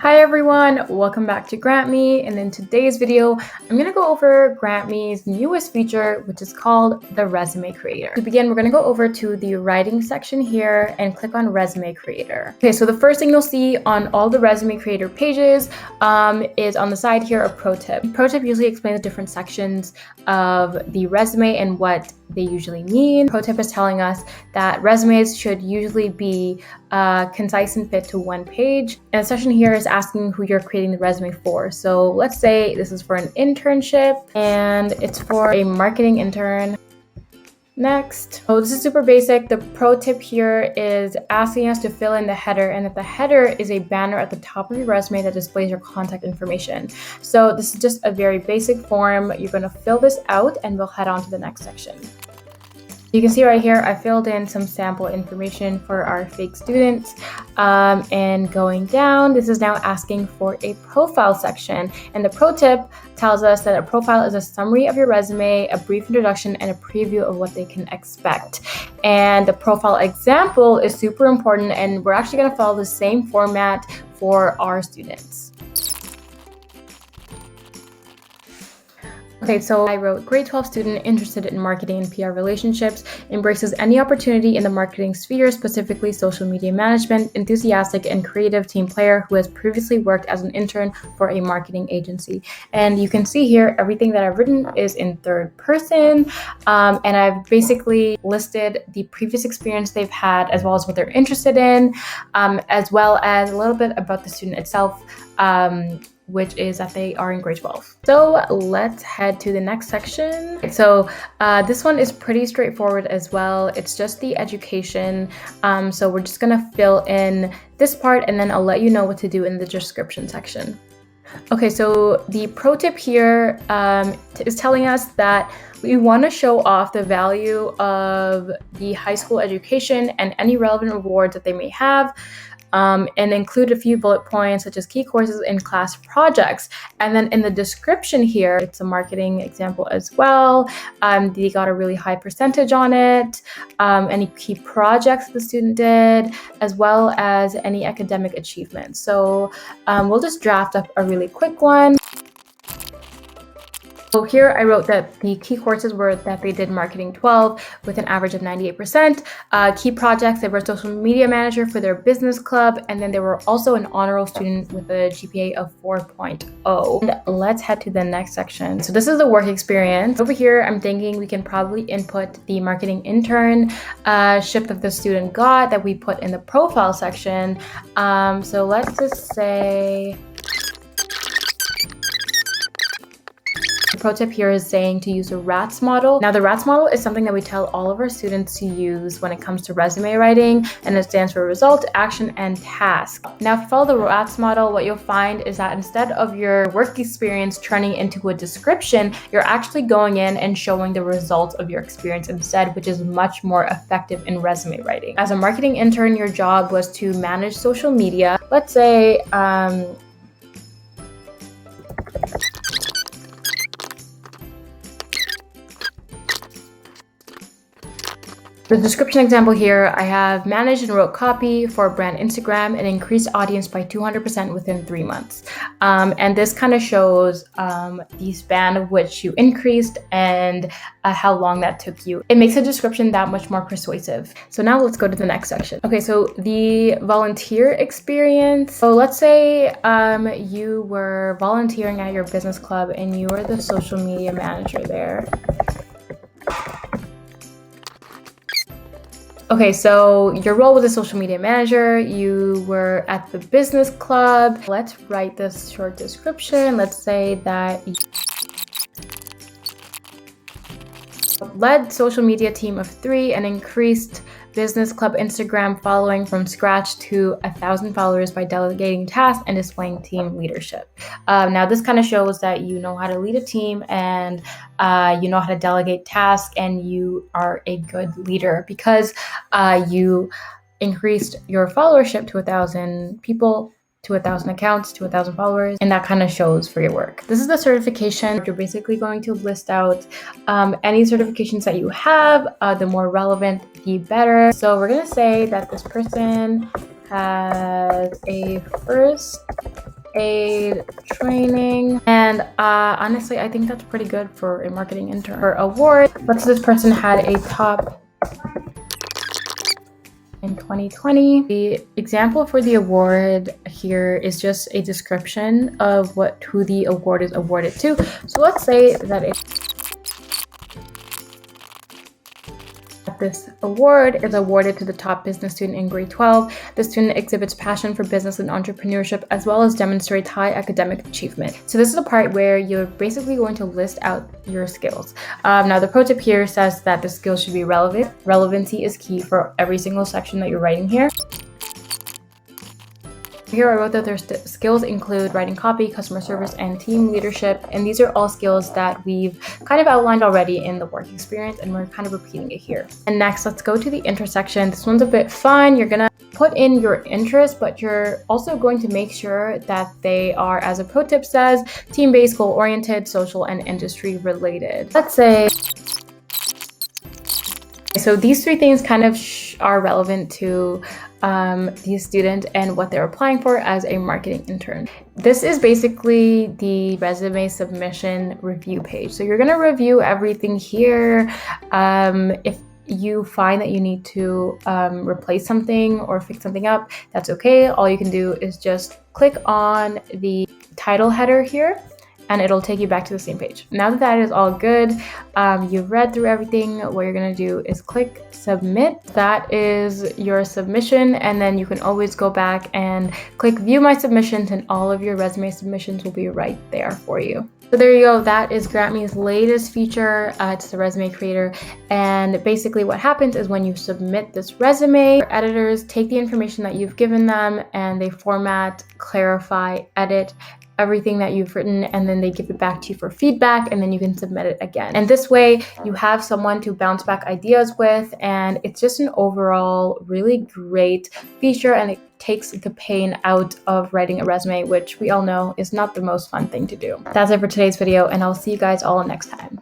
Hi everyone, welcome back to GrantMe, and in today's video, I'm going to go over GrantMe's newest feature, which is called the Resume Creator. To begin, we're going to go over to the writing section here and click on Resume Creator. Okay, so the first thing you'll see on all the Resume Creator pages is on the side here a pro tip. Pro tip usually explains the different sections of the resume and what they usually mean. Pro tip is telling us that resumes should usually be concise and fit to one page. And the section here is asking who you're creating the resume for. So let's say this is for an internship and it's for a marketing intern. Next. So this is super basic. The pro tip here is asking us to fill in the header, and that the header is a banner at the top of your resume that displays your contact information. So this is just a very basic form. You're going to fill this out and we'll head on to the next section. You can see right here, I filled in some sample information for our fake students. And going down, this is now asking for a profile section. And the pro tip tells us that a profile is a summary of your resume, a brief introduction, and a preview of what they can expect. And the profile example is super important, and we're actually going to follow the same format for our students. Okay, so I wrote grade 12 student interested in marketing and PR relationships, embraces any opportunity in the marketing sphere, specifically social media management, enthusiastic and creative team player who has previously worked as an intern for a marketing agency. And you can see here, everything that I've written is in third person. And I've basically listed the previous experience they've had, as well as what they're interested in, as well as a little bit about the student itself, which is that they are in grade 12. So let's head to the next section. So this one is pretty straightforward as well. It's just the education. So we're just gonna fill in this part, and then I'll let you know what to do in the description section. Okay, so the pro tip here is telling us that we want to show off the value of the high school education and any relevant rewards that they may have. And include a few bullet points such as key courses and class projects. And then in the description here, it's a marketing example as well. They got a really high percentage on it, any key projects the student did, as well as any academic achievements. So we'll just draft up a really quick one. So here I wrote that the key courses were that they did marketing 12 with an average of 98%. Key projects, they were a social media manager for their business club, and then they were also an honor roll student with a GPA of 4.0. And let's head to the next section. So this is the work experience. Over here, I'm thinking we can probably input the marketing internship that the student got that we put in the profile section. So let's just say, the pro tip here is saying to use a RATS model. Now, the RATS model is something that we tell all of our students to use when it comes to resume writing, and it stands for result, action, and task. Now, if you follow the RATS model, what you'll find is that instead of your work experience turning into a description, you're actually going in and showing the results of your experience instead, which is much more effective in resume writing. As a marketing intern, your job was to manage social media. Let's say, the description example here, I have managed and wrote copy for a brand Instagram and increased audience by 200% within 3 months. And this kind of shows the span of which you increased and how long that took you. It makes a description that much more persuasive. So now let's go to the next section. Okay, so the volunteer experience. So let's say you were volunteering at your business club and you were the social media manager there. Okay, so your role was a social media manager, you were at the business club. Let's write this short description. Let's say that you led social media team of 3 and increased business club Instagram following from scratch to 1,000 followers by delegating tasks and displaying team leadership. Now, this kind of shows that you know how to lead a team, and you know how to delegate tasks, and you are a good leader because you increased your followership to 1,000 people, to 1,000 accounts, to 1,000 followers, and that kind of shows for your work. This is the certification. You're basically going to list out any certifications that you have. The more relevant, the better. So we're gonna say that this person has a first aid training. And honestly, I think that's pretty good for a marketing intern. Her award, let's say this person had a top in 2020. The example for the award here is just a description of who the award is awarded to. So let's say that this award is awarded to the top business student in grade 12. The student exhibits passion for business and entrepreneurship, as well as demonstrates high academic achievement. So this is the part where you're basically going to list out your skills. Now the pro tip here says that the skills should be relevant. Relevancy is key for every single section that you're writing here. Here I wrote that their skills include writing copy, customer service, and team leadership. And these are all skills that we've kind of outlined already in the work experience, and we're kind of repeating it here. And next, let's go to the intersection. This one's a bit fun. You're gonna put in your interests, but you're also going to make sure that they are, as a pro tip says, team-based, goal-oriented, social, and industry related. Let's say, so these three things kind of are relevant to the student and what they're applying for as a marketing intern. This is basically the resume submission review page. So you're going to review everything here. If you find that you need to replace something or fix something up, that's okay. All you can do is just click on the title header here, and it'll take you back to the same page. Now that is all good, you've read through everything, what you're gonna do is click submit. That is your submission, and then you can always go back and click view my submissions, and all of your resume submissions will be right there for you. So there you go, that is GrantMe's latest feature. It's the resume creator, and basically what happens is when you submit this resume, your editors take the information that you've given them and they format, clarify, edit everything that you've written, and then they give it back to you for feedback, and then you can submit it again. And this way you have someone to bounce back ideas with, and it's just an overall really great feature, and it takes the pain out of writing a resume, which we all know is not the most fun thing to do. That's it for today's video, and I'll see you guys all next time.